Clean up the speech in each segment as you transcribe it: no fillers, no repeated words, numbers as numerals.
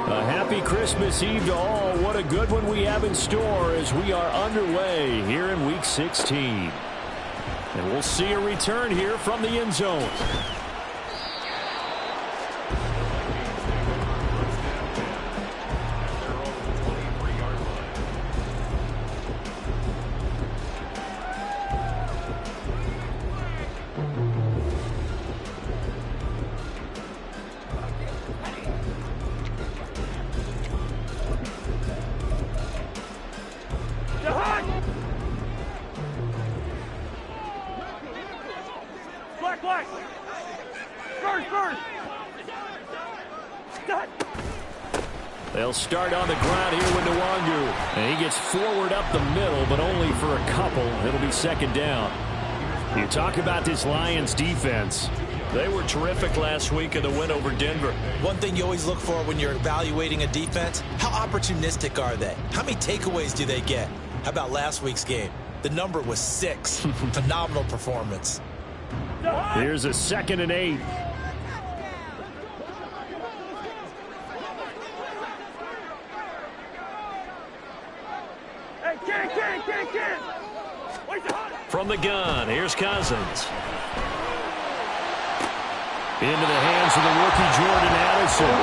A happy Christmas Eve to all. What a good one we have in store as we are underway here in Week 16. And we'll see a return here from the end zone. They'll start on the ground here with Nwangu. And he gets forward up the middle, but only for a couple. It'll be second down. You talk about this Lions defense. They were terrific last week in the win over Denver. One thing you always look for when you're evaluating a defense, how opportunistic are they? How many takeaways do they get? How about last week's game? The number was 6. Phenomenal performance. Here's a 2nd and 8. From the gun, here's Cousins. Into the hands of the rookie Jordan Addison.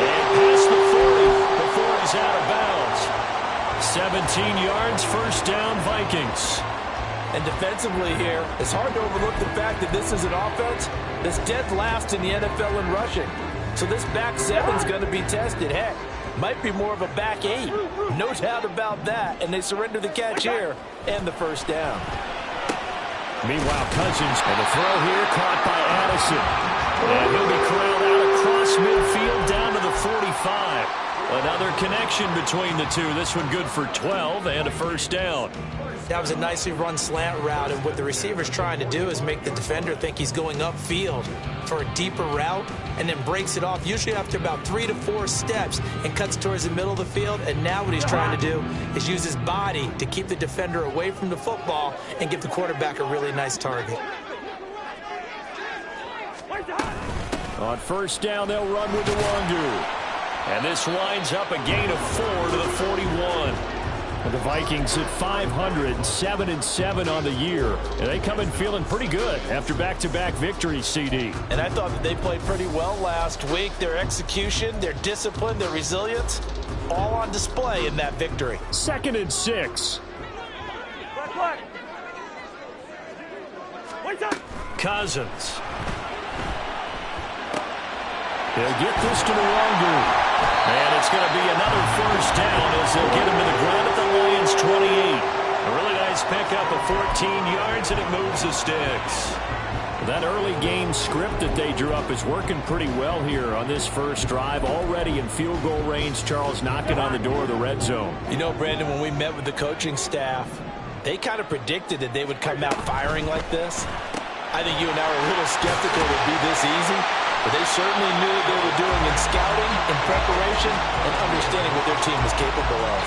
And past the 40 before he's out of bounds. 17 yards, first down, Vikings. And defensively here, it's hard to overlook the fact that this is an offense that's dead last in the NFL in rushing. So this back 7's going to be tested. Heck, might be more of a back 8. No doubt about that. And they surrender the catch here and the first down. Meanwhile, Cousins, and the throw here caught by Addison. And he'll be corralled out across midfield down to the 45. Another connection between the two. This one good for 12 and a first down. That was a nicely run slant route, and what the receiver's trying to do is make the defender think he's going upfield for a deeper route and then breaks it off, usually after about 3 to 4 steps, and cuts towards the middle of the field. And now what he's trying to do is use his body to keep the defender away from the football and give the quarterback a really nice target. On first down, they'll run with Nwangu. And this winds up a gain of 4 to the 41. And the Vikings at 500, 7-7 on the year. And they come in feeling pretty good after back-to-back victories, CD. And I thought that they played pretty well last week. Their execution, their discipline, their resilience, all on display in that victory. 2nd and 6. Cousins. They'll get this to Nwangu. And it's going to be another first down as they'll get him to the ground at the Lions 28. A really nice pickup of 14 yards, and it moves the sticks. That early game script that they drew up is working pretty well here on this first drive. Already in field goal range, Charles knocking on the door of the red zone. You know, Brandon, when we met with the coaching staff, they kind of predicted that they would come out firing like this. I think you and I were a little skeptical it would be this easy. But they certainly knew what they were doing in scouting, in preparation, and understanding what their team was capable of.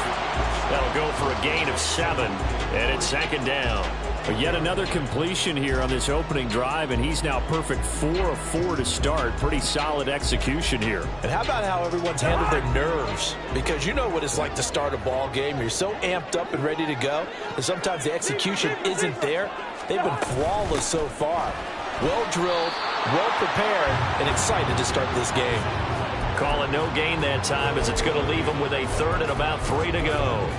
That'll go for a gain of 7, and it's 2nd down. But yet another completion here on this opening drive, and he's now perfect 4 of 4 to start. Pretty solid execution here. And how about how everyone's handled their nerves? Because you know what it's like to start a ball game. You're so amped up and ready to go, and sometimes the execution isn't there. They've been flawless so far. Well-drilled, well-prepared, and excited to start this game. Call it no gain that time as it's going to leave them with a 3rd and about 3 to go.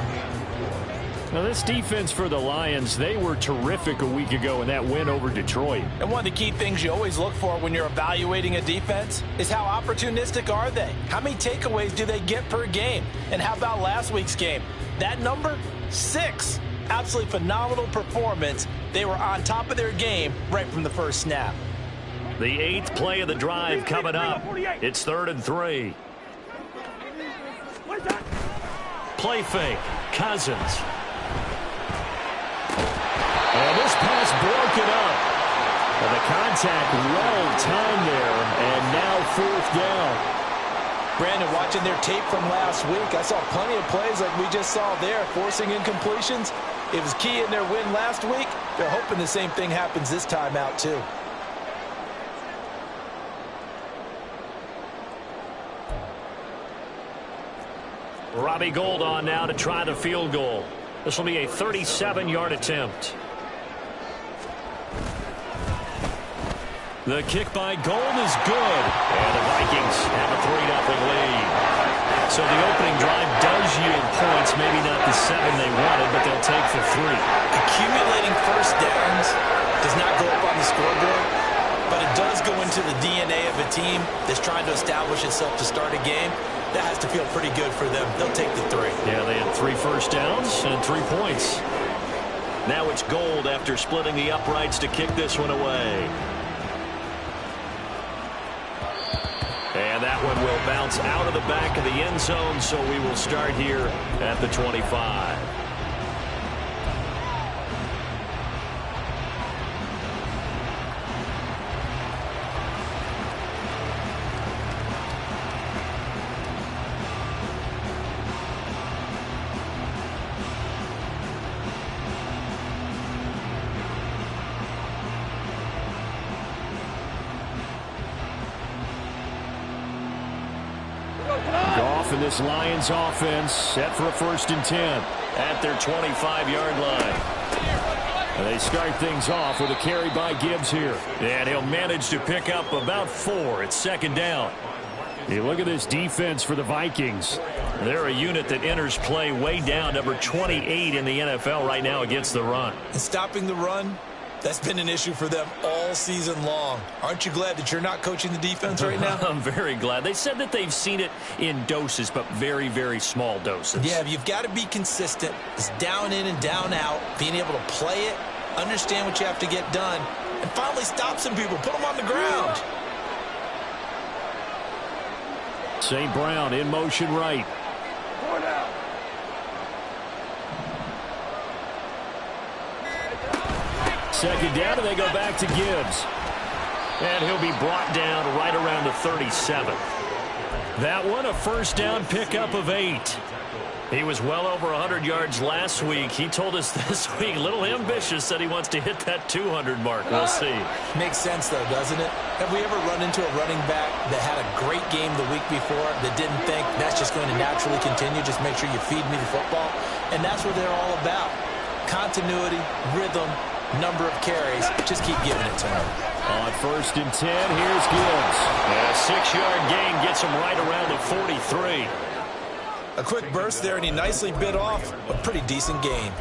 Now, this defense for the Lions, they were terrific a week ago in that win over Detroit. And one of the key things you always look for when you're evaluating a defense is how opportunistic are they? How many takeaways do they get per game? And how about last week's game? That number, 6. Absolutely phenomenal performance. They were on top of their game right from the first snap. The 8th play of the drive coming up. It's 3rd and 3. Play fake. Cousins. And this pass broken up. And the contact well timed there. And now 4th down. Brandon, watching their tape from last week, I saw plenty of plays like we just saw there, forcing incompletions. It was key in their win last week. They're hoping the same thing happens this time out, too. Robbie Gould on now to try the field goal. This will be a 37-yard attempt. The kick by Gould is good. And the Vikings have a 3-0 lead. So the opening drive does yield points. Maybe not the 7 they wanted, but they'll take the 3. Accumulating first downs does not go up on the scoreboard, but it does go into the DNA of a team that's trying to establish itself to start a game. That has to feel pretty good for them. They'll take the 3. Yeah, they had 3 first downs and 3 points. Now it's Gould after splitting the uprights to kick this one away. And that one will bounce out of the back of the end zone, so we will start here at the 25. Goff and this Lions offense set for a 1st and 10 at their 25-yard line. And they start things off with a carry by Gibbs here. And he'll manage to pick up about 4 at 2nd down. You look at this defense for the Vikings. They're a unit that enters play way down, number 28 in the NFL right now against the run. And stopping the run, that's been an issue for them all season long. Aren't you glad that you're not coaching the defense right now? I'm very glad. They said that they've seen it in doses, but very, very small doses. Yeah, you've got to be consistent. It's down in and down out, being able to play it, understand what you have to get done, and finally stop some people, put them on the ground. St. Brown in motion right. Second down, and they go back to Gibbs. And he'll be brought down right around the 37. That one, a 1st down pickup of 8. He was well over 100 yards last week. He told us this week, a little ambitious, that he wants to hit that 200 mark. We'll see. Makes sense, though, doesn't it? Have we ever run into a running back that had a great game the week before that didn't think that's just going to naturally continue? Just make sure you feed me the football. And that's what they're all about. Continuity, rhythm, number of carries. Just keep giving it to him. On 1st and 10, here's Gibbs. And a 6-yard gain gets him right around the 43. A quick burst there, and he nicely bit off a pretty decent gain.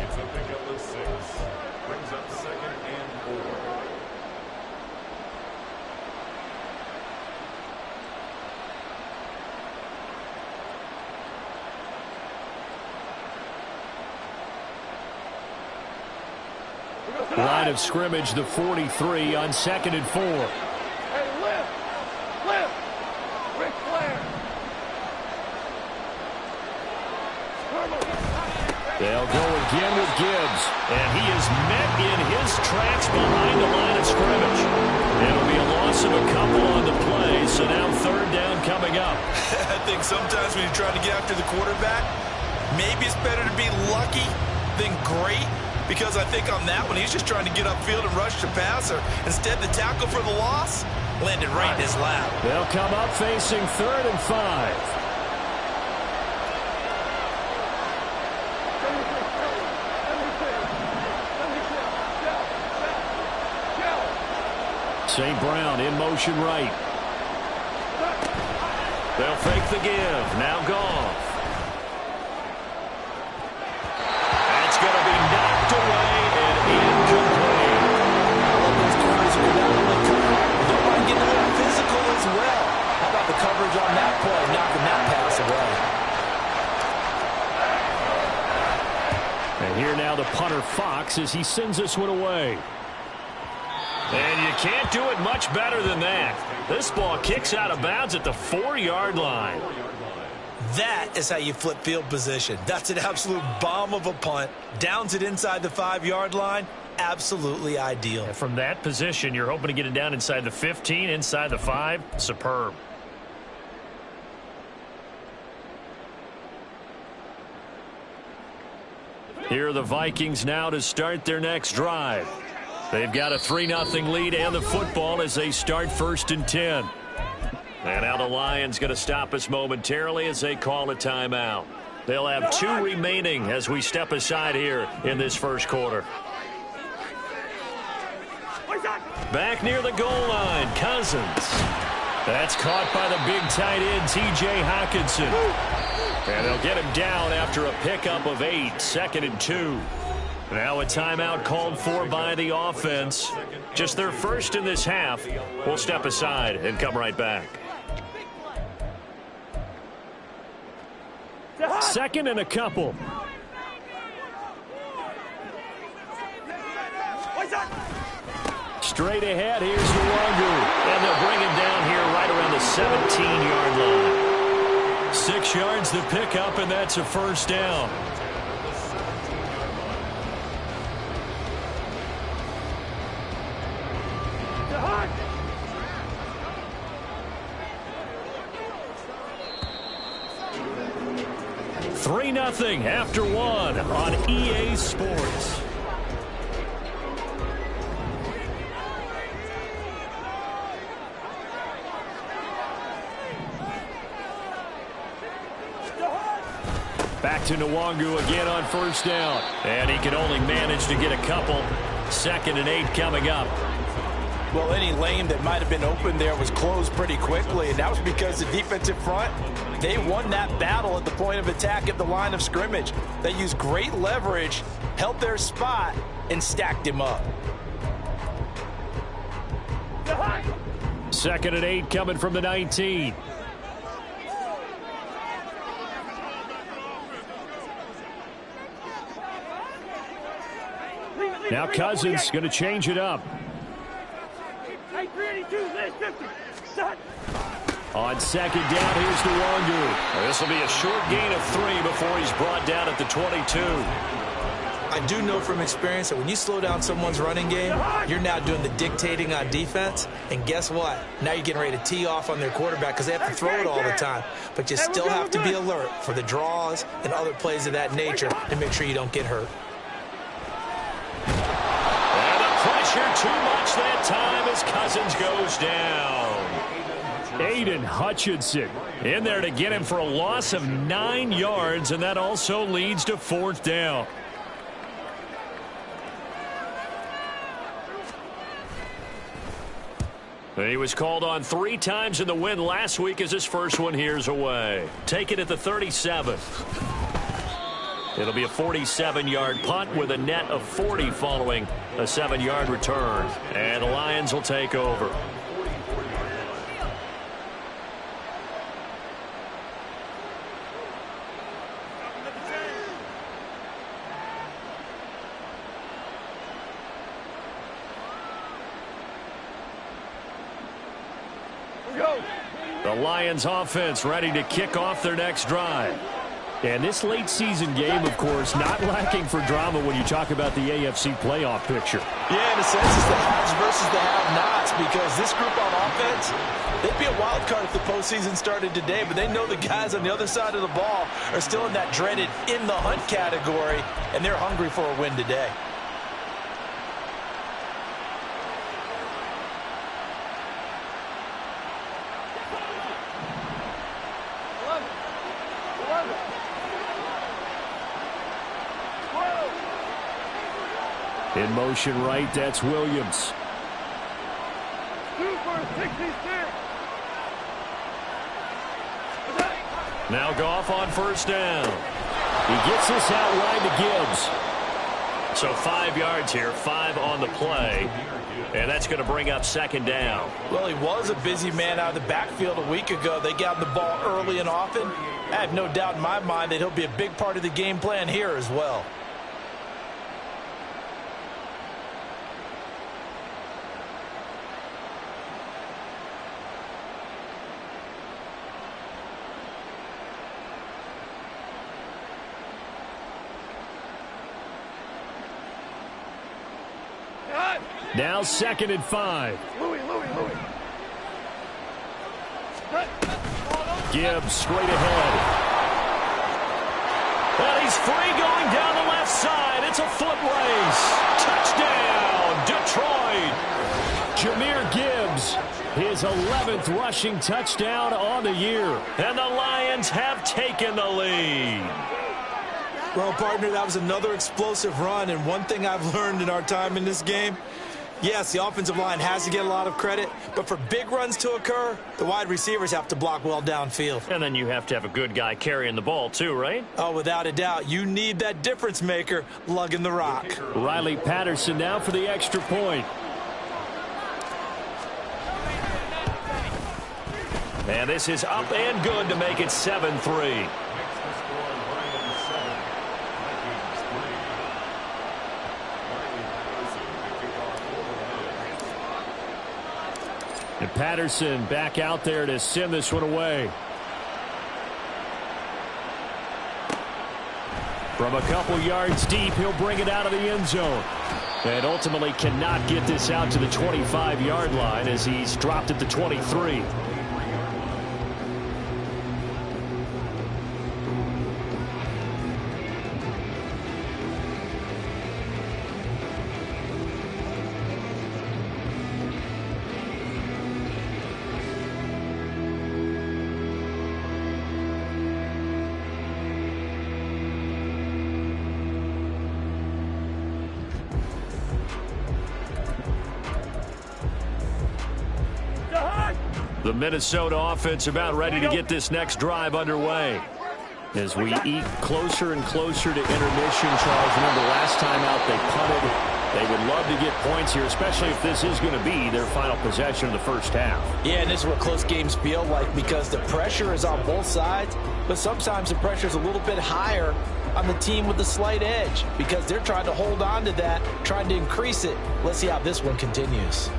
Line of scrimmage, the 43 on 2nd and 4. Hey, lift, Ric Flair. They'll go again with Gibbs, and he is met in his tracks behind the line of scrimmage. It'll be a loss of a couple on the play, so now 3rd down coming up. I think sometimes when you're trying to get after the quarterback, maybe it's better to be lucky than great. Because I think on that one, he's just trying to get upfield and rush the passer. Instead, the tackle for the loss landed right in his lap. They'll come up facing 3rd and 5. St. Brown in motion right. They'll fake the give. Now Goff. That's going to be knocked away and incomplete. All of those corners are not only cover, don't mind getting a little physical as well. How about the coverage on that play, knocking that pass away? And here now the punter Fox as he sends this one away. And you can't do it much better than that. This ball kicks out of bounds at the 4-yard line. That is how you flip field position. That's an absolute bomb of a punt. Downs it inside the 5-yard line. Absolutely ideal. And from that position, you're hoping to get it down inside the 15, inside the 5. Superb. Here are the Vikings now to start their next drive. They've got a 3-0 lead and the football as they start 1st and 10. And now the Lions going to stop us momentarily as they call a timeout. They'll have 2 remaining as we step aside here in this first quarter. Back near the goal line, Cousins. That's caught by the big tight end, T.J. Hockenson. And they'll get him down after a pickup of 8, 2nd and 2. Now a timeout called for by the offense. Just their first in this half. We'll step aside and come right back. 2nd and a couple. Straight ahead, here's Nwangu. And they'll bring him down here right around the 17-yard line. 6 yards to pick up, and that's a first down. Three 3-0 after 1 on EA Sports. Back to Nwangu again on first down. And he can only manage to get a couple. 2nd and 8 coming up. Well, any lane that might have been open there was closed pretty quickly, and that was because the defensive front, they won that battle at the point of attack at the line of scrimmage. They used great leverage, held their spot, and stacked him up. 2nd and 8 coming from the 19. Now Cousins going to change it up. On 2nd down, here's Nwangu. This will be a short gain of 3 before he's brought down at the 22. I do know from experience that when you slow down someone's running game, you're now doing the dictating on defense. And guess what? Now you're getting ready to tee off on their quarterback because they have to throw it all the time. But you still have to be alert for the draws and other plays of that nature to make sure you don't get hurt. And the pressure too much that time as Cousins goes down. Aiden Hutchinson in there to get him for a loss of 9 yards, and that also leads to 4th down. He was called on 3 times in the win last week as his first one here's away. Take it at the 37. It'll be a 47-yard punt with a net of 40 following a 7-yard return. And the Lions will take over. The Lions offense ready to kick off their next drive. And this late season game, of course, not lacking for drama when you talk about the AFC playoff picture. Yeah, in a sense, it's the haves versus the have-nots, because this group on offense, they'd be a wild card if the postseason started today, but they know the guys on the other side of the ball are still in that dreaded in-the-hunt category, and they're hungry for a win today. In motion right, that's Williams. Now Goff on first down. He gets this out wide to Gibbs. So 5 yards here, 5 on the play. And that's going to bring up 2nd down. Well, he was a busy man out of the backfield a week ago. They got him the ball early and often. I have no doubt in my mind that he'll be a big part of the game plan here as well. Now 2nd and 5. Louis. Gibbs straight ahead. And he's free going down the left side. It's a foot race. Touchdown, Detroit. Jahmyr Gibbs, his 11th rushing touchdown on the year. And the Lions have taken the lead. Well, partner, that was another explosive run, and one thing I've learned in our time in this game, yes, the offensive line has to get a lot of credit, but for big runs to occur, the wide receivers have to block well downfield. And then you have to have a good guy carrying the ball too, right? Oh, without a doubt. You need that difference maker lugging the rock. Riley Patterson now for the extra point. And this is up and good to make it 7-3. And Patterson back out there to send this one away. From a couple yards deep, he'll bring it out of the end zone. And ultimately cannot get this out to the 25-yard line as he's dropped at the 23. The Minnesota offense about ready to get this next drive underway. As we eke closer and closer to intermission, Charles, remember last time out they punted. They would love to get points here, especially if this is going to be their final possession of the first half. Yeah, and this is what close games feel like because the pressure is on both sides, but sometimes the pressure is a little bit higher on the team with the slight edge because they're trying to hold on to that, trying to increase it. Let's see how this one continues.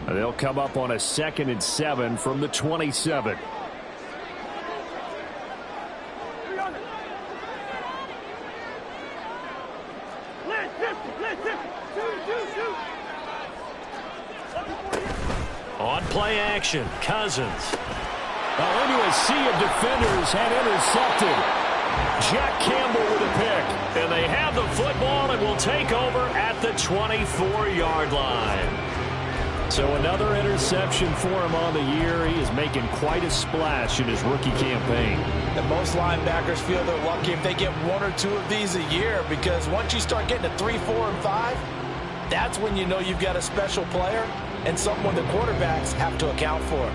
They'll come up on a 2nd and 7 from the 27. On play action, Cousins. Into a sea of defenders and intercepted. Jack Campbell with a pick. And they have the football and will take over at the 24-yard line. So another interception for him on the year. He is making quite a splash in his rookie campaign. And most linebackers feel they're lucky if they get 1 or 2 of these a year because once you start getting to 3, 4, and 5, that's when you know you've got a special player and someone the quarterbacks have to account for.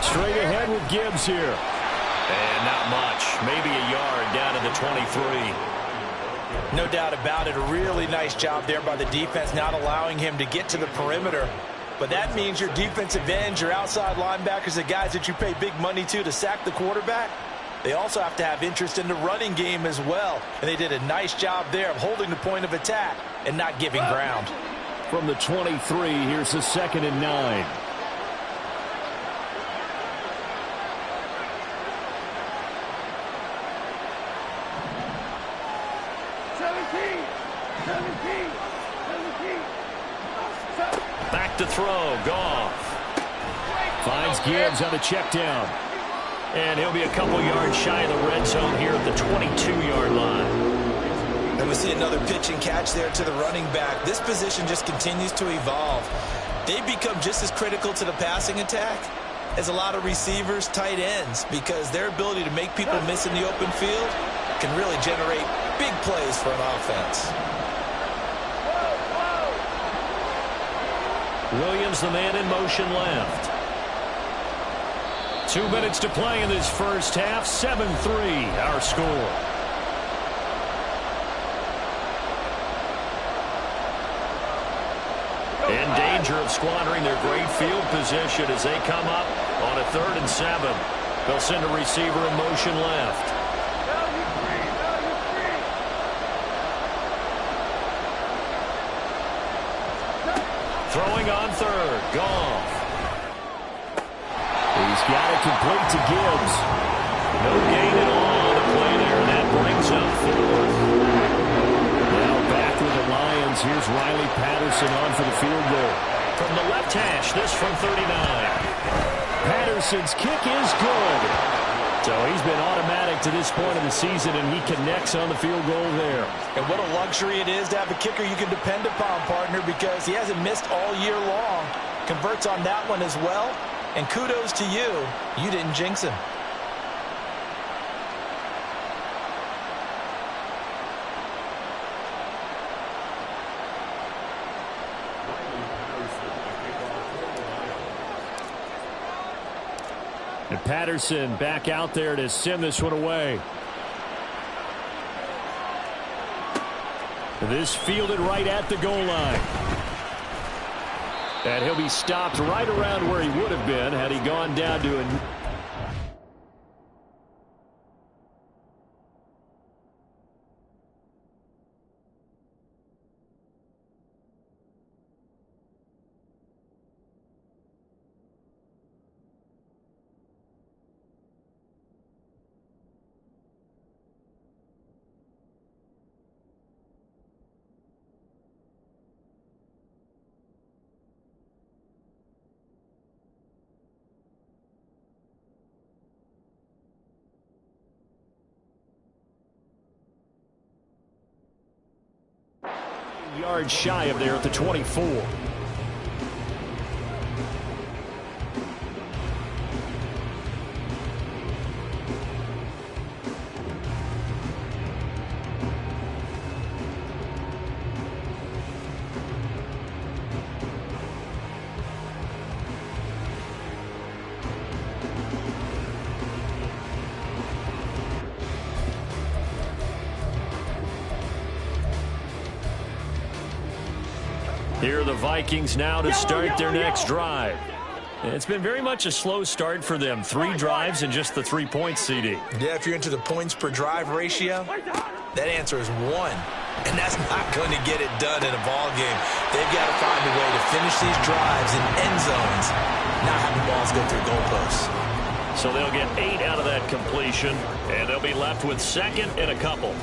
Straight ahead with Gibbs here. And not much. Maybe a yard down to the 23. No doubt about it. A really nice job there by the defense, not allowing him to get to the perimeter. But that means your defensive ends, your outside linebackers, the guys that you pay big money to sack the quarterback, they also have to have interest in the running game as well. And they did a nice job there of holding the point of attack and not giving ground. From the 23, here's the 2nd and 9. Back to throw, Goff. Finds Gibbs on the check down. And he'll be a couple yards shy of the red zone here at the 22-yard line. And we see another pitch and catch there to the running back. This position just continues to evolve. They've become just as critical to the passing attack as a lot of receivers, tight ends, because their ability to make people miss in the open field can really generate big plays for an offense. Williams, the man in motion left. 2 minutes to play in this first half. 7-3, our score. In danger of squandering their great field position as they come up on a 3rd and 7. They'll send a receiver in motion left. Throwing on 3rd, Goff. He's got it complete to Gibbs. No gain at all on the play there, and that brings up 4th. Now back with the Lions. Here's Riley Patterson on for the field goal. From the left hash, this from 39. Patterson Patterson's kick is good. So he's been automatic to this point of the season, and he connects on the field goal there. And what a luxury it is to have a kicker you can depend upon, partner, because he hasn't missed all year long. Converts on that one as well. And kudos to you. You didn't jinx him. And Patterson back out there to send this one away. This fielded right at the goal line. And he'll be stopped right around where he would have been had he gone down to a... yards shy of there at the 24. Here are the Vikings now to start their next drive. It's been very much a slow start for them. 3 drives and just the 3 points, CD. Yeah, if you're into the points per drive ratio, that answer is 1. And that's not going to get it done in a ball game. They've got to find a way to finish these drives in end zones, not having balls go through goalposts. So they'll get 8 out of that completion, and they'll be left with second and a couple.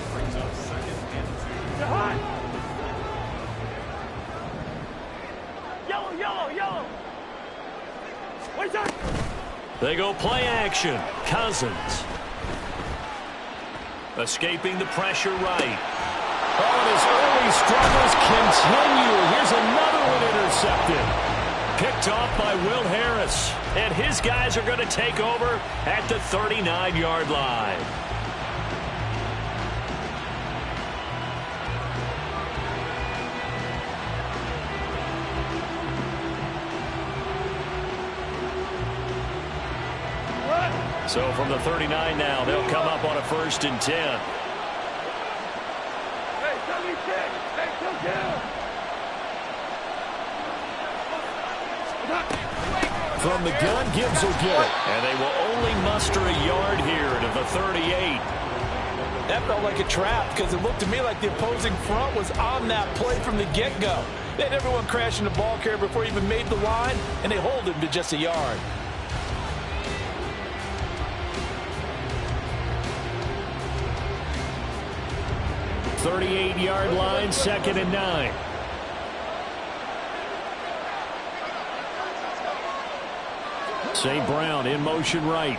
Yellow. They go play action. Cousins. Escaping the pressure right. Oh, and his early struggles continue. Here's another one intercepted. Picked off by Will Harris. And his guys are going to take over at the 39-yard line. So from the 39 now, they'll come up on a 1st and 10. Hey, 76. Hey, kill. From the gun, Gibbs will get it. And they will only muster a yard here to the 38. That felt like a trap because it looked to me like the opposing front was on that play from the get-go. They had everyone crashing the ball carrier before he even made the line, and they hold him to just a yard. .38-yard line, 2nd and 9. St. Brown in motion right.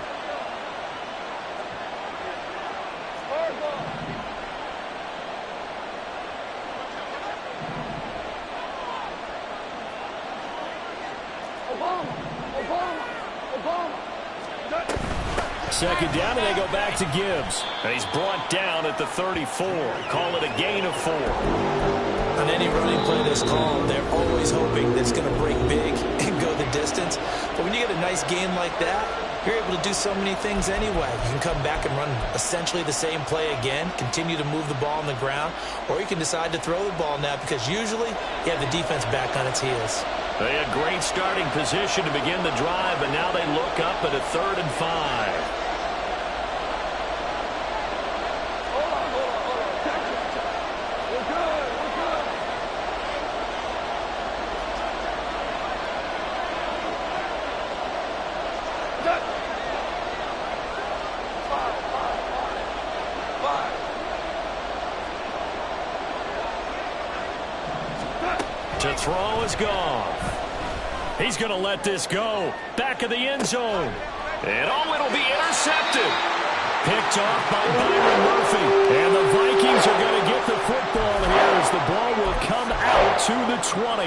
Obama. 2nd down, and they go back to Gibbs. And he's brought down at the 34. Call it a gain of 4. On any running play that's called, they're always hoping that it's going to break big and go the distance. But when you get a nice gain like that, you're able to do so many things anyway. You can come back and run essentially the same play again, continue to move the ball on the ground, or you can decide to throw the ball now because usually you have the defense back on its heels. They had great starting position to begin the drive, but now they look up at a 3rd and 5. To throw is Goff. He's going to let this go. Back of the end zone. And it'll be intercepted. Picked off by Byron Murphy. And the Vikings are going to get the football here as the ball will come out to the 20.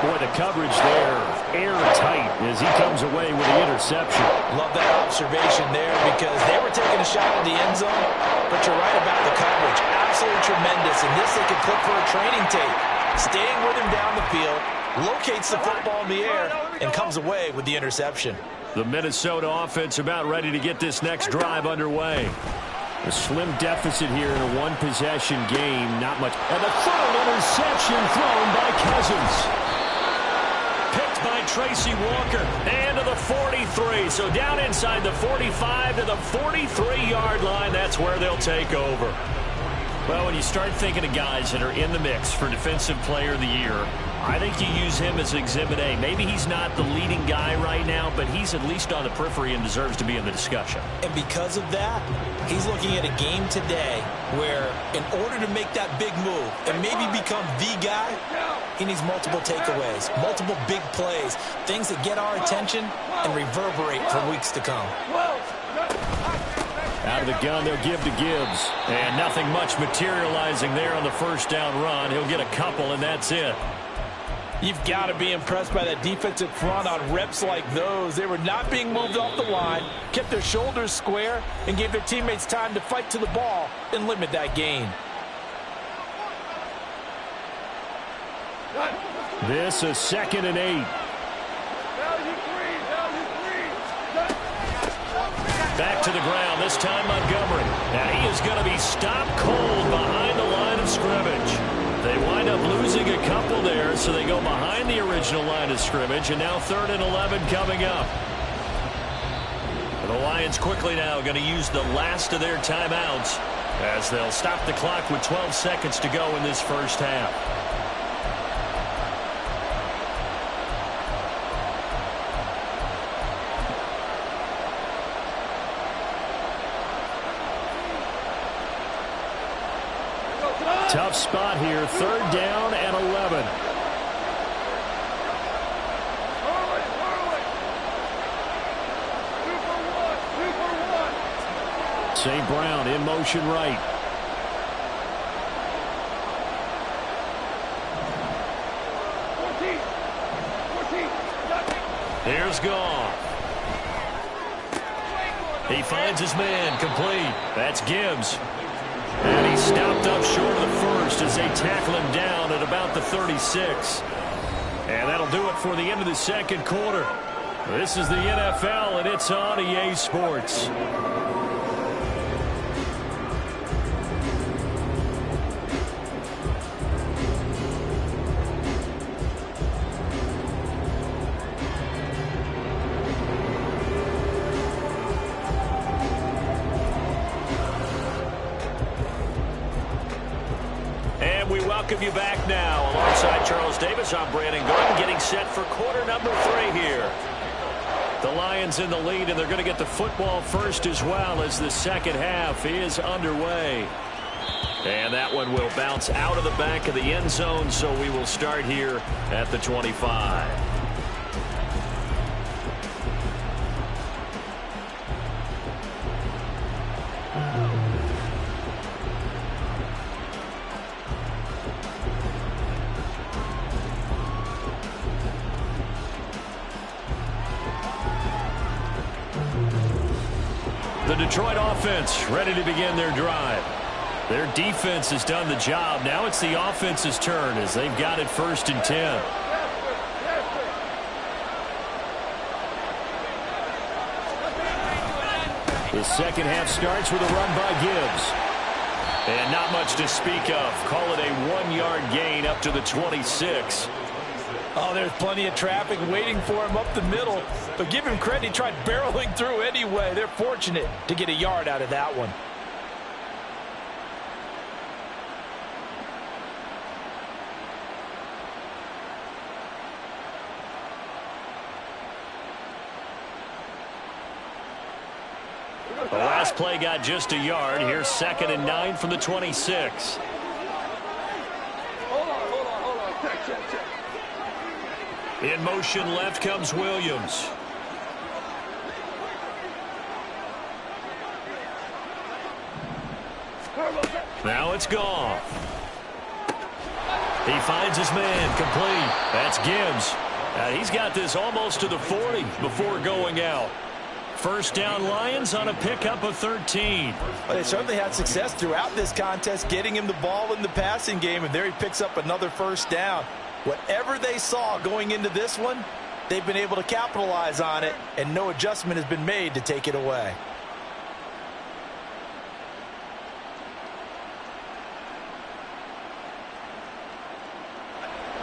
Boy, the coverage there, airtight as he comes away with the interception. Love that observation there because they were taking a shot at the end zone, but you're right about the coverage. Absolutely tremendous. And this they could clip for a training tape. Staying with him down the field, locates the football in the air, and comes away with the interception. The Minnesota offense about ready to get this next drive underway. A slim deficit here in a one-possession game. Not much. And the third interception thrown by Cousins. Picked by Tracy Walker. And to the 43. So down inside the 45 to the 43-yard line. That's where they'll take over. Well, when you start thinking of guys that are in the mix for Defensive Player of the Year, I think you use him as Exhibit A. Maybe he's not the leading guy right now, but he's at least on the periphery and deserves to be in the discussion. And because of that, he's looking at a game today where in order to make that big move and maybe become the guy, he needs multiple takeaways, multiple big plays, things that get our attention and reverberate for weeks to come. Out of the gun, they'll give to Gibbs. And nothing much materializing there on the first down run. He'll get a couple, and that's it. You've got to be impressed by that defensive front on reps like those. They were not being moved off the line, kept their shoulders square, and gave their teammates time to fight to the ball and limit that gain. This is 2nd and 8. Back to the ground, this time Montgomery. Now he is going to be stopped cold behind the line of scrimmage. They wind up losing a couple there, so they go behind the original line of scrimmage, and now 3rd and 11 coming up. The Lions quickly now going to use the last of their timeouts as they'll stop the clock with 12 seconds to go in this first half. Tough spot here, 3rd down and 11. St. Brown in motion right. Here's Goff. He finds his man, complete. That's Gibbs. And he stopped up short of the first as they tackle him down at about the 36. And that'll do it for the end of the second quarter. This is the NFL, and it's on EA Sports. Welcome you back now. Alongside Charles Davis, I'm Brandon Gordon, getting set for quarter number 3 here. The Lions in the lead, and they're going to get the football first as well as the second half is underway. And that one will bounce out of the back of the end zone, so we will start here at the 25. The Detroit offense ready to begin their drive. Their defense has done the job. Now it's the offense's turn as they've got it 1st and 10. The second half starts with a run by Gibbs. And not much to speak of. Call it a 1-yard gain up to the 26. Oh, there's plenty of traffic waiting for him up the middle. But give him credit, he tried barreling through anyway. They're fortunate to get a yard out of that one. The last play got just a yard. Here's 2nd and 9 from the 26. Hold on. Check. In motion left comes Williams. Now it's Goff. He finds his man, complete. That's Gibbs. He's got this almost to the 40 before going out. First down Lions on a pickup of 13. Well, they certainly had success throughout this contest getting him the ball in the passing game, and there he picks up another first down. Whatever they saw going into this one, they've been able to capitalize on it, and no adjustment has been made to take it away.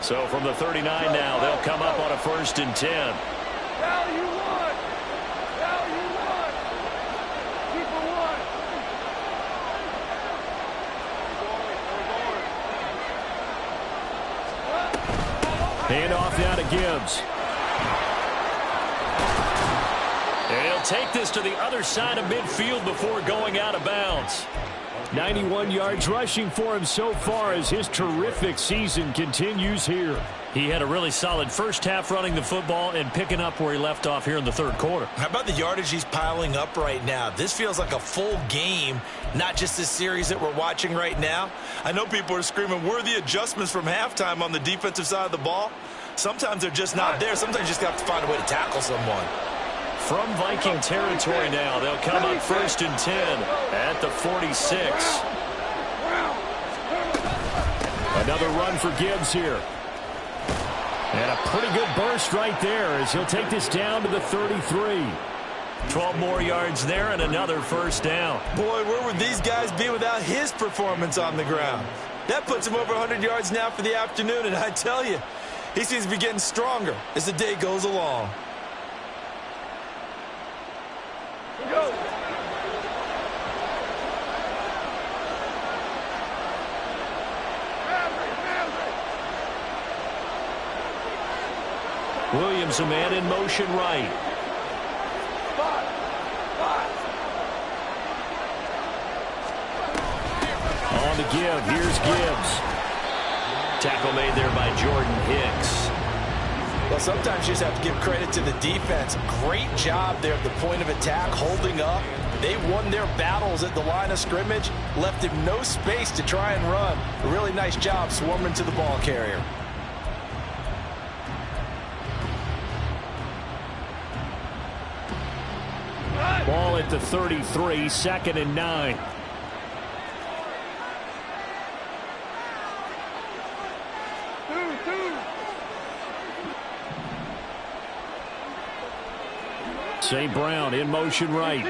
So from the 39 now, they'll come up on a 1st and 10. Now you won. Now you won. Keep it one. Hand off now to Gibbs. And he'll take this to the other side of midfield before going out of bounds. 91 yards rushing for him so far as his terrific season continues here. He had a really solid first half running the football and picking up where he left off here in the 3rd quarter. How about the yardage he's piling up right now? This feels like a full game, not just this series that we're watching right now. I know people are screaming, where are the adjustments from halftime on the defensive side of the ball? Sometimes they're just not there. Sometimes you just have to find a way to tackle someone. From Viking territory now, they'll come up 1st and 10 at the 46. Another run for Gibbs here. And a pretty good burst right there as he'll take this down to the 33. 12 more yards there and another first down. Boy, where would these guys be without his performance on the ground? That puts him over 100 yards now for the afternoon, and I tell you, he seems to be getting stronger as the day goes along. Go. Williams, a man in motion right. On the give, here's Gibbs. Tackle made there by Jordan Hicks. Well, sometimes you just have to give credit to the defense. Great job there at the point of attack, holding up. They won their battles at the line of scrimmage, left him no space to try and run. A really nice job swarming to the ball carrier. Ball at the 33, 2nd and 9. St. Brown in motion right.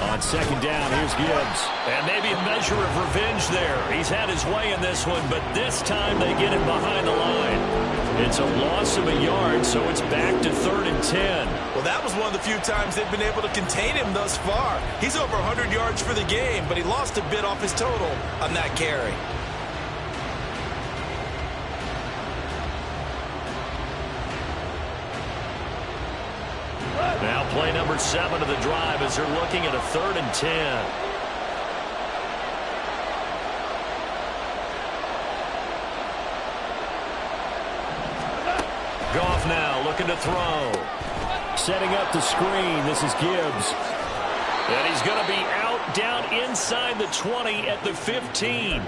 On 2nd down, here's Gibbs. And maybe a measure of revenge there. He's had his way in this one, but this time they get him behind the line. It's a loss of a yard, so it's back to 3rd and 10. Well, that was one of the few times they've been able to contain him thus far. He's over 100 yards for the game, but he lost a bit off his total on that carry. Now play number 7 of the drive as they're looking at a 3rd and 10. Goff now looking to throw. Setting up the screen. This is Gibbs. And he's going to be out down inside the 20 at the 15.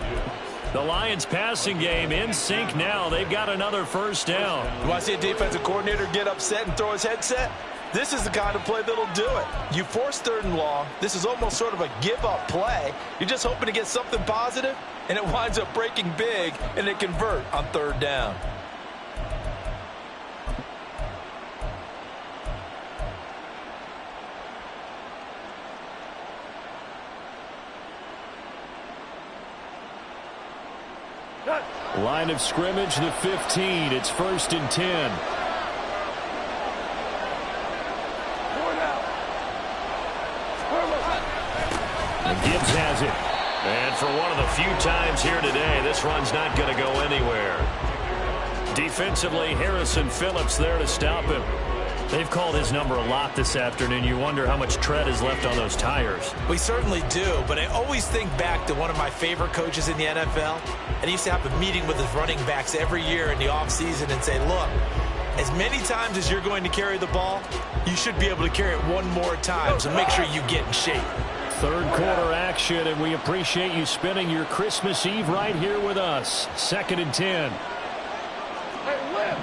The Lions passing game in sync now. They've got another first down. You want to see a defensive coordinator get upset and throw his headset? This is the kind of play that'll do it. You force 3rd and long. This is almost sort of a give-up play. You're just hoping to get something positive, and it winds up breaking big, and they convert on 3rd down. Line of scrimmage, the 15. It's 1st and 10. And Gibbs has it. And for one of the few times here today, this run's not going to go anywhere. Defensively, Harrison Phillips there to stop him. They've called his number a lot this afternoon. You wonder how much tread is left on those tires. We certainly do, but I always think back to one of my favorite coaches in the NFL, and he used to have a meeting with his running backs every year in the offseason and say, look, as many times as you're going to carry the ball, you should be able to carry it one more time, so make sure you get in shape. Third quarter action, and we appreciate you spending your Christmas Eve right here with us. 2nd and 10. Hey, lift!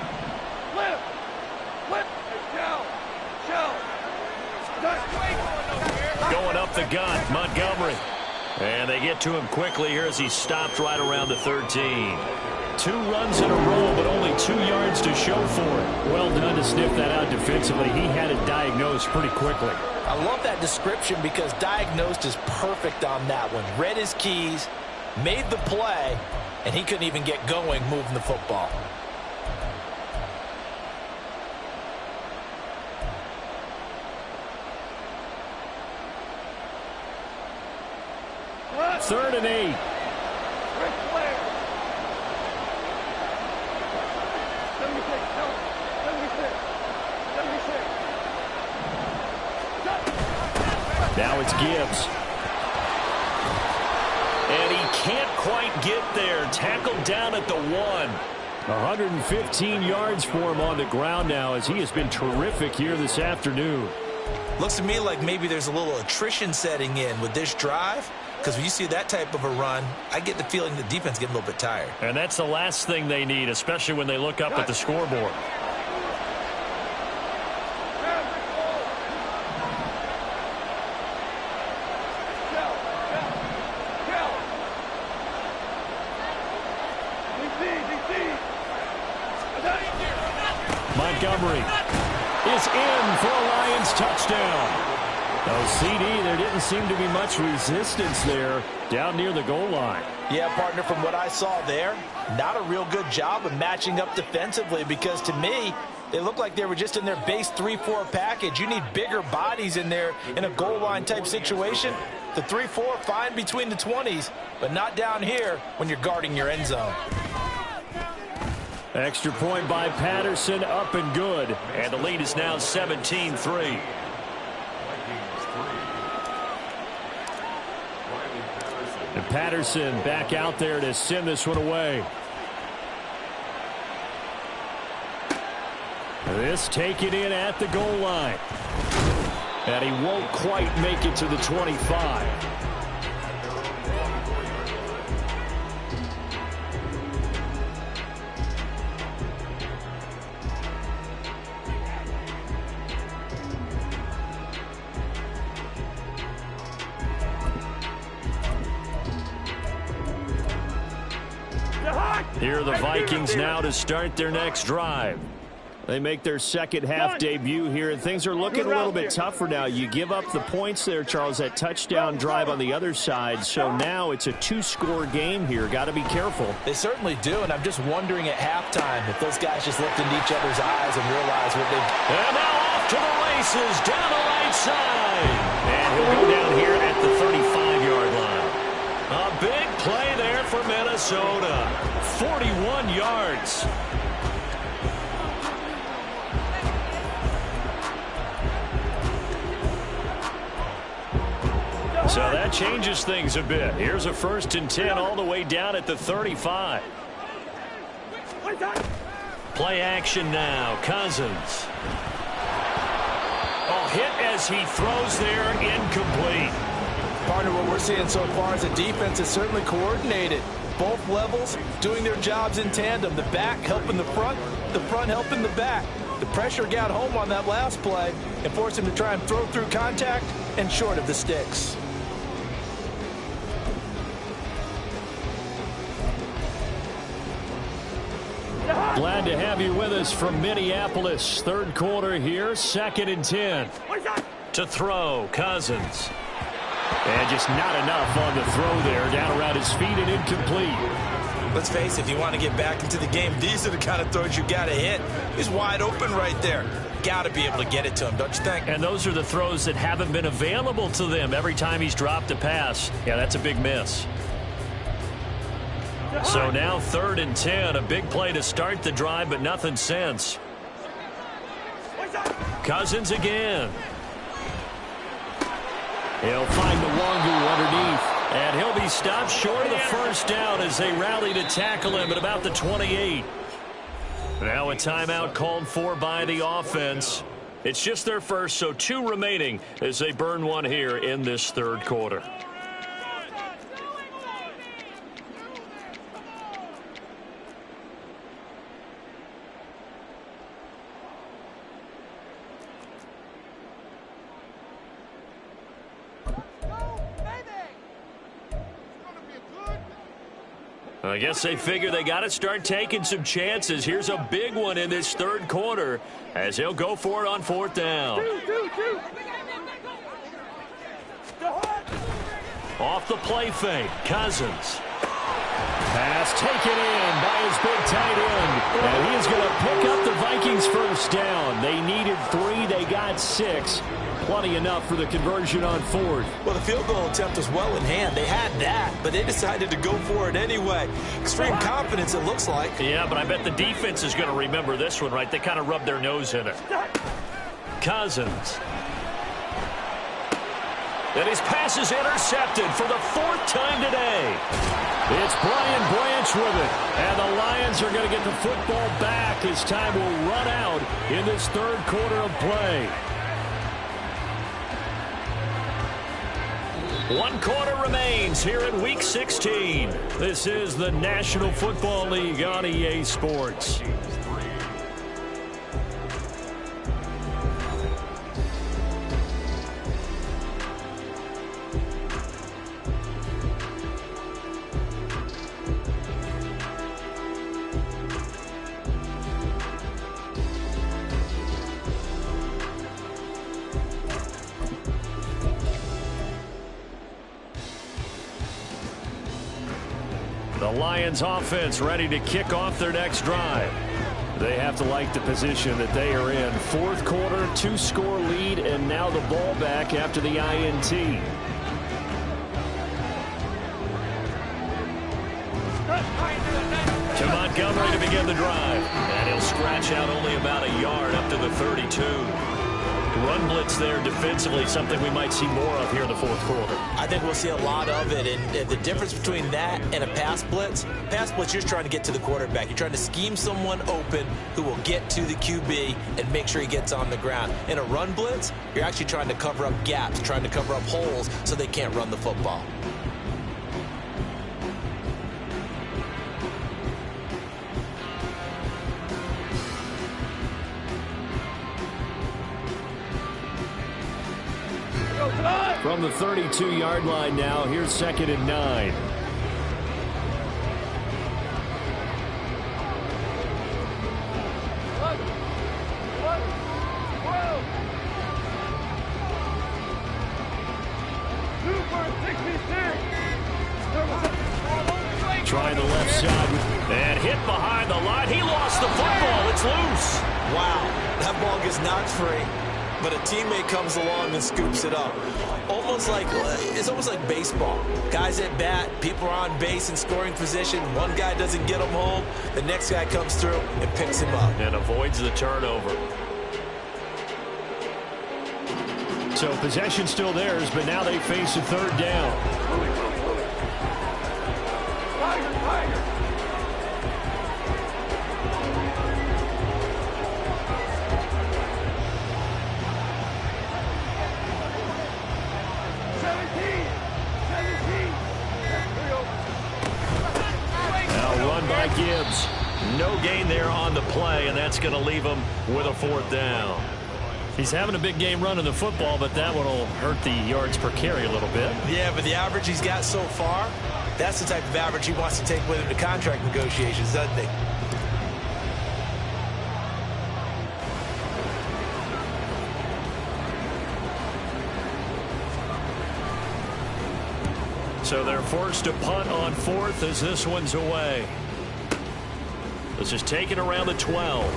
Going up the gut, Montgomery. And they get to him quickly here as he stopped right around the 13. 2 runs in a row, but only 2 yards to show for it. Well done to sniff that out defensively. He had it diagnosed pretty quickly. I love that description because diagnosed is perfect on that one. Read his keys, made the play, and he couldn't even get going moving the football. Third and 8. Now it's Gibbs. And he can't quite get there. Tackled down at the 1. 115 yards for him on the ground now as he has been terrific here this afternoon. Looks to me like maybe there's a little attrition setting in with this drive. Because when you see that type of a run, I get the feeling the defense getting a little bit tired. And that's the last thing they need, especially when they look up at the scoreboard. Montgomery is in for a Lions touchdown. Oh, CD, there didn't seem to be much resistance there down near the goal line. Yeah, partner, from what I saw there, not a real good job of matching up defensively because to me, they look like they were just in their base 3-4 package. You need bigger bodies in there in a goal line type situation. The 3-4, fine between the 20s, but not down here when you're guarding your end zone. Extra point by Patterson, up and good. And the lead is now 17-3. And Patterson back out there to send this one away. This taken in at the goal line. And he won't quite make it to the 25. Here are the Vikings now to start their next drive. They make their second half debut here, and things are looking a little bit tougher now. You give up the points there, Charles, that touchdown drive on the other side, so now it's a 2-score game here. Got to be careful. They certainly do, and I'm just wondering at halftime if those guys just looked into each other's eyes and realized what they... And now off to the races, down the right side. And he'll go down here at the 35-yard line. A big play there for Minnesota. 41 yards. So that changes things a bit. Here's a 1st and 10 all the way down at the 35. Play action now. Cousins. Oh, hit as he throws there, incomplete. Partner, what we're seeing so far is the defense is certainly coordinated. Both levels doing their jobs in tandem. The back helping the front helping the back. The pressure got home on that last play and forced him to try and throw through contact and short of the sticks. Glad to have you with us from Minneapolis. Third quarter here, 2nd and 10. To throw, Cousins. And just not enough on the throw there. Down around his feet and incomplete. Let's face it, if you want to get back into the game, these are the kind of throws you got to hit. He's wide open right there. Got to be able to get it to him, don't you think? And those are the throws that haven't been available to them every time he's dropped a pass. Yeah, that's a big miss. So now 3rd and 10. A big play to start the drive, but nothing since. Cousins again. He'll find Nwangu underneath. And he'll be stopped short of the first down as they rally to tackle him at about the 28. Now a timeout called for by the offense. It's just their first, so 2 remaining as they burn one here in this third quarter. I guess they figure they got to start taking some chances. Here's a big one in this third quarter as he'll go for it on 4th down. Off the play fake, Cousins. Pass taken in by his big tight end. And he is going to pick up the Vikings first down. They needed 3, they got 6. Plenty enough for the conversion on 4th. Well, the field goal attempt was well in hand. They had that, but they decided to go for it anyway. Extreme confidence, it looks like. Yeah, but I bet the defense is going to remember this one, right? They kind of rubbed their nose in it. Cousins. And his pass is intercepted for the 4th time today. It's Brian Branch with it. And the Lions are going to get the football back as time will run out in this third quarter of play. 1 quarter remains here in Week 16. This is the National Football League on EA Sports. The Lions offense ready to kick off their next drive. They have to like the position that they are in. 4th quarter, 2-score lead, and now the ball back after the INT. To Montgomery to begin the drive. And he'll scratch out only about a yard up to the 32. Run blitz there defensively, something we might see more of here in the 4th quarter. I think we'll see a lot of it, and the difference between that and a pass blitz, you're trying to get to the quarterback. You're trying to scheme someone open who will get to the QB and make sure he gets on the ground. In a run blitz, you're actually trying to cover up gaps, trying to cover up holes so they can't run the football. From the 32-yard line now, here's 2nd and 9. Trying the left side and hit behind the line. He lost the football. It's loose. Wow, that ball gets knocked free, but a teammate comes along and scoops it up. It's almost like baseball. Guys at bat, people are on base in scoring position. One guy doesn't get them home. The next guy comes through and picks him up. And avoids the turnover. So possession still theirs, but now they face a 3rd down. Gibbs, no gain there on the play, and that's going to leave him with a 4th down. He's having a big game running the football, but that one will hurt the yards per carry a little bit. Yeah, but the average he's got so far, that's the type of average he wants to take with him to contract negotiations, doesn't he? So they're forced to punt on 4th as this one's away. This is taken around the 12. A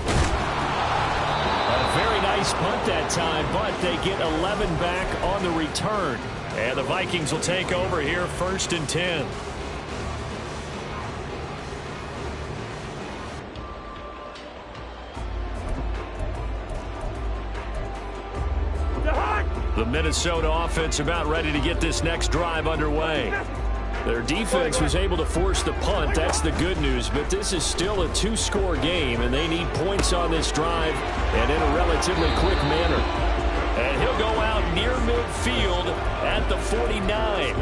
very nice punt that time, but they get 11 back on the return. And the Vikings will take over here 1st and 10. The Minnesota offense about ready to get this next drive underway. Their defense was able to force the punt. That's the good news. But this is still a two-score game, and they need points on this drive and in a relatively quick manner. And he'll go out near midfield at the 49.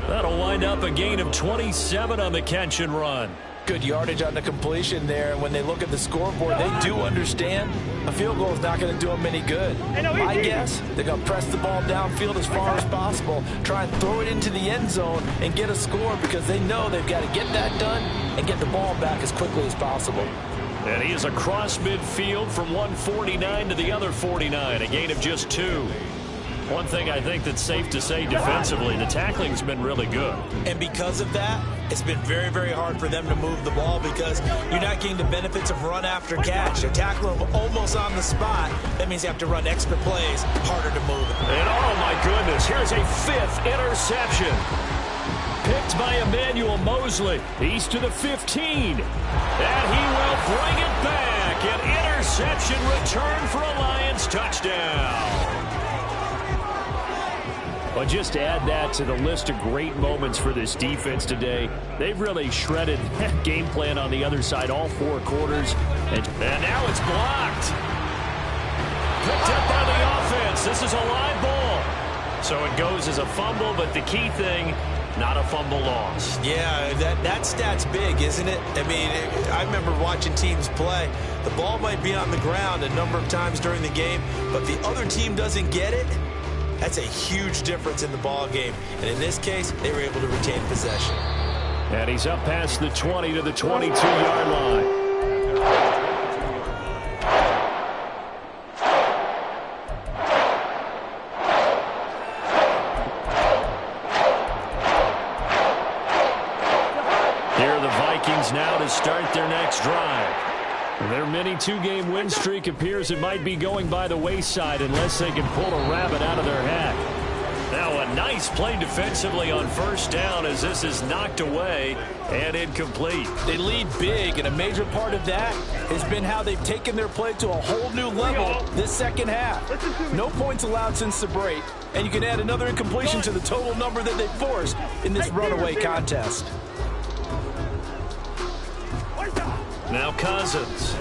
That'll wind up a gain of 27 on the catch and run. Good yardage on the completion there, and when they look at the scoreboard, they do understand a field goal is not going to do them any good. My guess, they're going to press the ball downfield as far as possible, try and throw it into the end zone and get a score because they know they've got to get that done and get the ball back as quickly as possible. And he is across midfield from 149 to the other 49, a gain of just 2. One thing I think that's safe to say defensively, the tackling's been really good. And because of that, it's been very, very hard for them to move the ball because you're not getting the benefits of run after catch. They're tackling them almost on the spot. That means you have to run extra plays, harder to move it. And oh my goodness, here's a 5th interception. Picked by Emmanuel Mosley. He's to the 15. And he will bring it back. An interception return for a Lions touchdown. Well, just to add that to the list of great moments for this defense today, they've really shredded that game plan on the other side all 4 quarters. And now it's blocked. Picked up by the offense. This is a live ball. So it goes as a fumble, but the key thing, not a fumble loss. Yeah, that stat's big, isn't it? I mean, I remember watching teams play. The ball might be on the ground a number of times during the game, but the other team doesn't get it. That's a huge difference in the ball game. And in this case, they were able to retain possession. And he's up past the 20 to the 22-yard line. Here are the Vikings now to start their next drive. Their mini 2-game win streak appears it might be going by the wayside unless they can pull a rabbit out of their hat. Now a nice play defensively on first down as this is knocked away and incomplete. They lead big, and a major part of that has been how they've taken their play to a whole new level this second half. No points allowed since the break, and you can add another incompletion to the total number that they forced in this runaway contest. Now Cousins.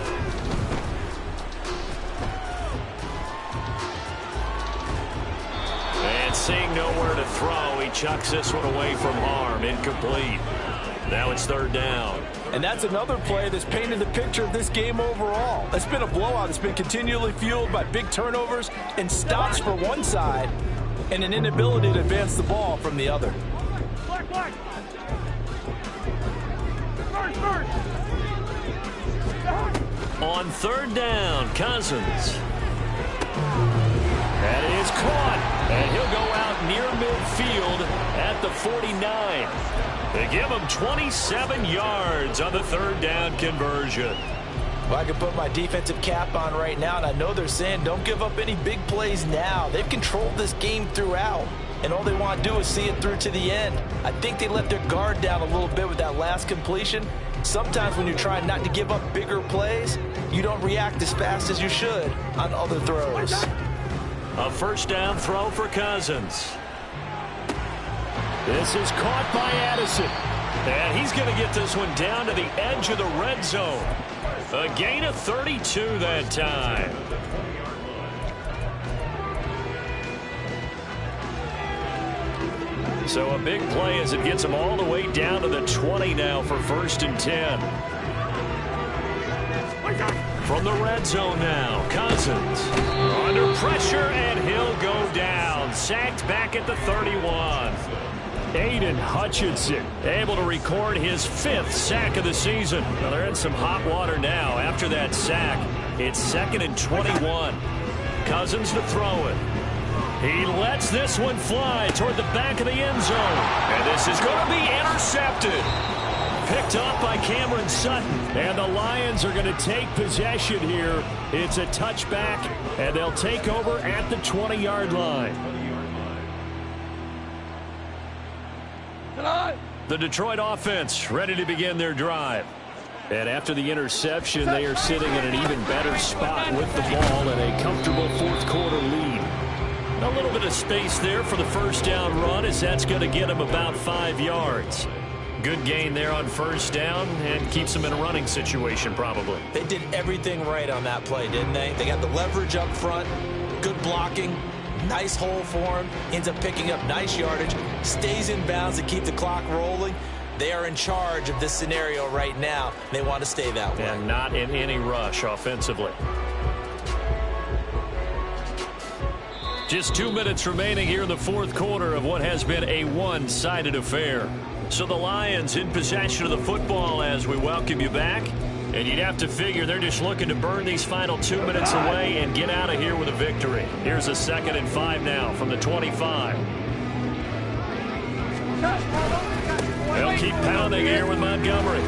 And seeing nowhere to throw, he chucks this one away from harm. Incomplete. Now it's 3rd down. And that's another play that's painted the picture of this game overall. It's been a blowout. It's been continually fueled by big turnovers and stops for one side and an inability to advance the ball from the other. Black. First. On 3rd down, Cousins. That is caught. And he'll go out near midfield at the 49. They give him 27 yards on the 3rd down conversion. Well, I can put my defensive cap on right now, and I know they're saying don't give up any big plays now. They've controlled this game throughout, and all they want to do is see it through to the end. I think they let their guard down a little bit with that last completion. Sometimes when you're trying not to give up bigger plays, you don't react as fast as you should on other throws. A 1st down throw for Cousins. This is caught by Addison. And he's going to get this one down to the edge of the red zone. A gain of 32 that time. So a big play as it gets him all the way down to the 20 now for 1st and 10. From the red zone now, Cousins under pressure, and he'll go down. Sacked back at the 31. Aiden Hutchinson able to record his 5th sack of the season. Well, they're in some hot water now. After that sack, it's 2nd and 21. Cousins to throw it. He lets this one fly toward the back of the end zone. And this is going to be intercepted. Picked up by Cameron Sutton. And the Lions are going to take possession here. It's a touchback, and they'll take over at the 20-yard line. The Detroit offense ready to begin their drive. And after the interception, they are sitting in an even better spot with the ball and a comfortable 4th quarter lead. A little bit of space there for the first down run, as that's going to get him about 5 yards. Good gain there on first down and keeps him in a running situation probably. They did everything right on that play, didn't they? They got the leverage up front, good blocking, nice hole for him, ends up picking up nice yardage, stays in bounds to keep the clock rolling. They are in charge of this scenario right now. They want to stay that way. And not in any rush offensively. Just 2 minutes remaining here in the fourth quarter of what has been a one-sided affair. So the Lions in possession of the football as we welcome you back. And you'd have to figure they're just looking to burn these final 2 minutes away and get out of here with a victory. Here's a 2nd and 5 now from the 25. They'll keep pounding here with Montgomery.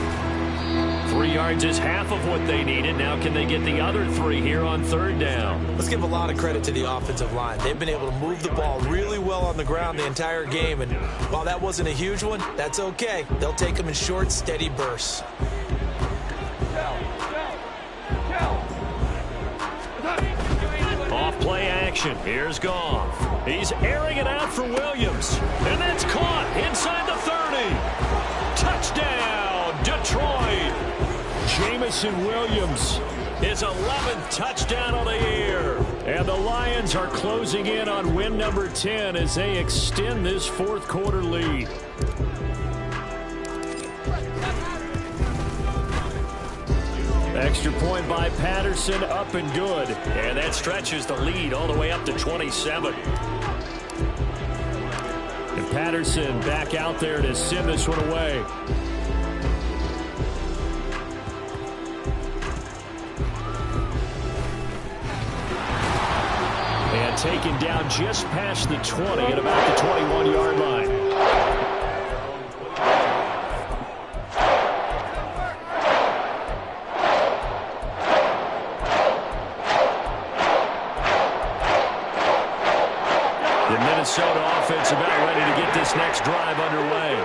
3 yards is half of what they needed. Now can they get the other 3 here on third down? Let's give a lot of credit to the offensive line. They've been able to move the ball really well on the ground the entire game. And while that wasn't a huge one, that's okay. They'll take them in short, steady bursts. Off play action. Here's Goff. He's airing it out for Williams. And that's caught inside the 30. Touchdown, Detroit. Jameson Williams, his 11th touchdown on the year. And the Lions are closing in on win number 10 as they extend this fourth quarter lead. Extra point by Patterson, up and good. And that stretches the lead all the way up to 27. And Patterson back out there to send this one away. And taken down just past the 20 at about the 21-yard line. Minnesota offense about ready to get this next drive underway.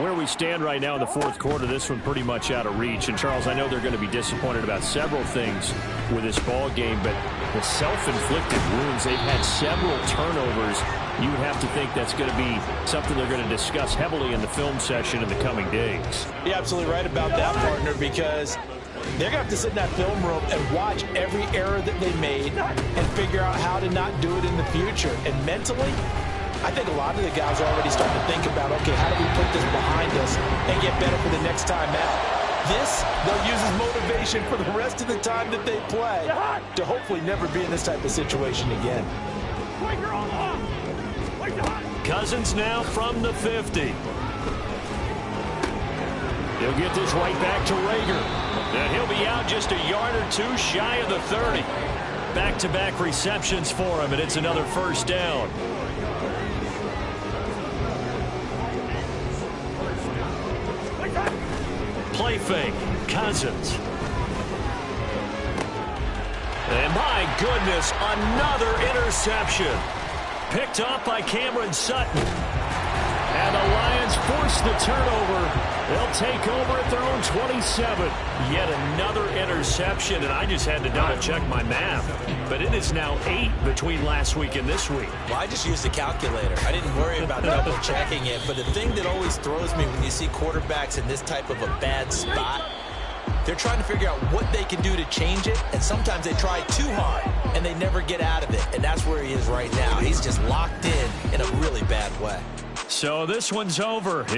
Where we stand right now in the fourth quarter, this one pretty much out of reach. And, Charles, I know they're going to be disappointed about several things with this ball game, but the self-inflicted wounds, they've had several turnovers. You would have to think that's going to be something they're going to discuss heavily in the film session in the coming days. You're absolutely right about that, partner, because they're going to have to sit in that film room and watch every error that they made and figure out how to not do it in the future. And mentally, I think a lot of the guys are already starting to think about, okay, how do we put this behind us and get better for the next time out? This, they'll use as motivation for the rest of the time that they play to hopefully never be in this type of situation again. Cousins now from the 50. He'll get this right back to Rager. And he'll be out just a yard or two shy of the 30. Back-to-back receptions for him, and it's another first down. Play fake, Cousins. And my goodness, another interception. Picked up by Cameron Sutton. And the Lions force the turnover. They'll take over at their own 27. Yet another interception, and I just had to double-check my math. But it is now 8 between last week and this week. Well, I just used a calculator. I didn't worry about double-checking it. But the thing that always throws me when you see quarterbacks in this type of a bad spot, they're trying to figure out what they can do to change it, and sometimes they try too hard, and they never get out of it. And that's where he is right now. He's just locked in a really bad way. So this one's over. It's